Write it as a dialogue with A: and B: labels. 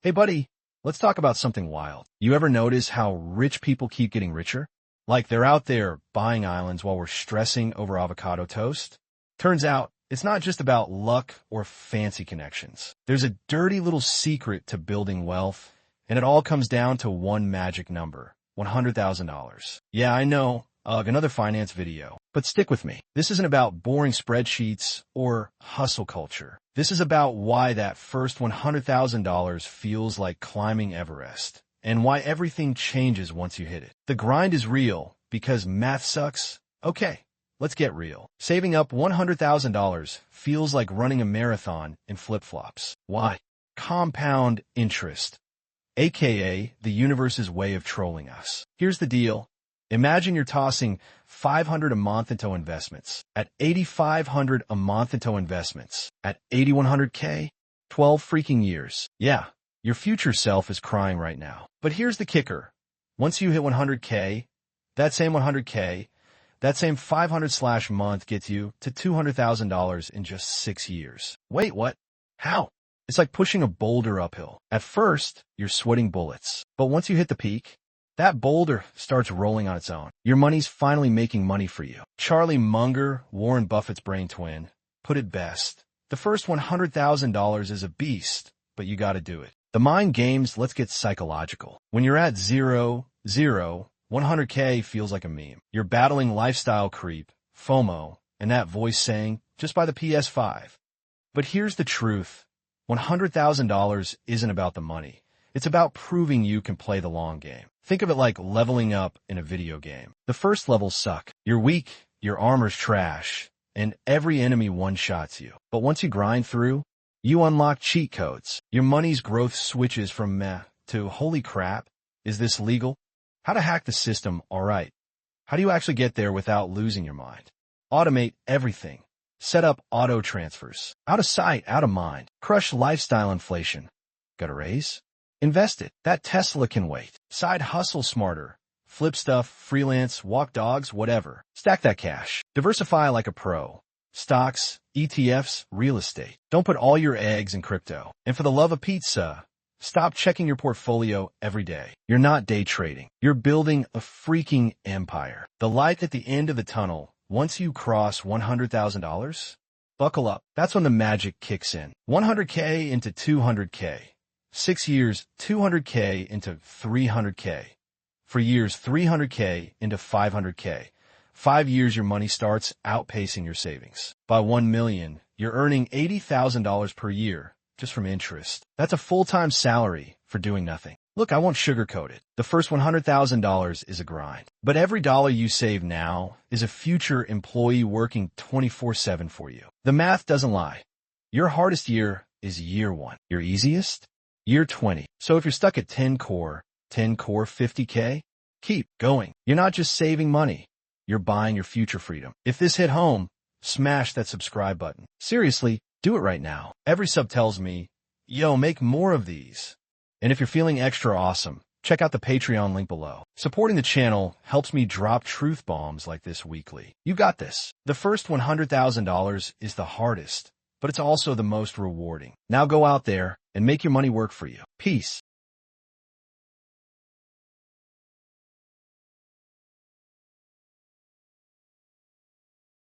A: Hey buddy, let's talk about something wild. You ever notice how rich people keep getting richer? Like they're out there buying islands while we're stressing over avocado toast? Turns out, it's not just about luck or fancy connections. There's a dirty little secret to building wealth, and it all comes down to one magic number, $100,000. Yeah, I know, another finance video. But stick with me. This isn't about boring spreadsheets or hustle culture. This is about why that first $100,000 feels like climbing Everest, and why everything changes once you hit it. The grind is real because math sucks. Okay, let's get real. Saving up $100,000 feels like running a marathon in flip-flops. Why? Compound interest, aka the universe's way of trolling us. Here's the deal. Imagine you're tossing $500 a month into investments. At $8,500 a month into investments. At $8,100K, 12 freaking years. Yeah, your future self is crying right now. But here's the kicker. Once you hit 100K, that same 100K, that same 500 month gets you to $200,000 in just 6 years. Wait, what? How? It's like pushing a boulder uphill. At first, you're sweating bullets. But once you hit the peak, that boulder starts rolling on its own. Your money's finally making money for you. Charlie Munger, Warren Buffett's brain twin, put it best. The first $100,000 is a beast, but you gotta do it. The mind games, let's get psychological. When you're at 100K feels like a meme. You're battling lifestyle creep, FOMO, and that voice saying, just buy the PS5. But here's the truth. $100,000 isn't about the money. It's about proving you can play the long game. Think of it like leveling up in a video game. The first levels suck. You're weak, your armor's trash, and every enemy one-shots you. But once you grind through, you unlock cheat codes. Your money's growth switches from meh to holy crap, is this legal? How to hack the system, alright. How do you actually get there without losing your mind? Automate everything. Set up auto transfers. Out of sight, out of mind. Crush lifestyle inflation. Got a raise? Invest it. That Tesla can wait. Side hustle smarter. Flip stuff, freelance, walk dogs, whatever. Stack that cash. Diversify like a pro. Stocks, ETFs, real estate. Don't put all your eggs in crypto. And for the love of pizza, stop checking your portfolio every day. You're not day trading. You're building a freaking empire. The light at the end of the tunnel, once you cross $100,000, buckle up. That's when the magic kicks in. 100K into 200K. 6 years, 200K into 300K. For years, 300K into 500K. 5 years, your money starts outpacing your savings. By 1 million, you're earning $80,000 per year just from interest. That's a full-time salary for doing nothing. Look, I won't sugarcoat it. The first $100,000 is a grind. But every dollar you save now is a future employee working 24/7 for you. The math doesn't lie. Your hardest year is year 1. Your easiest? Year 20. So if you're stuck at 10 core, 50K, keep going. You're not just saving money. You're buying your future freedom. If this hit home, smash that subscribe button. Seriously, do it right now. Every sub tells me, yo, make more of these. And if you're feeling extra awesome, check out the Patreon link below. Supporting the channel helps me drop truth bombs like this weekly. You got this. The first $100,000 is the hardest, but it's also the most rewarding. Now go out there and make your money work for you. Peace.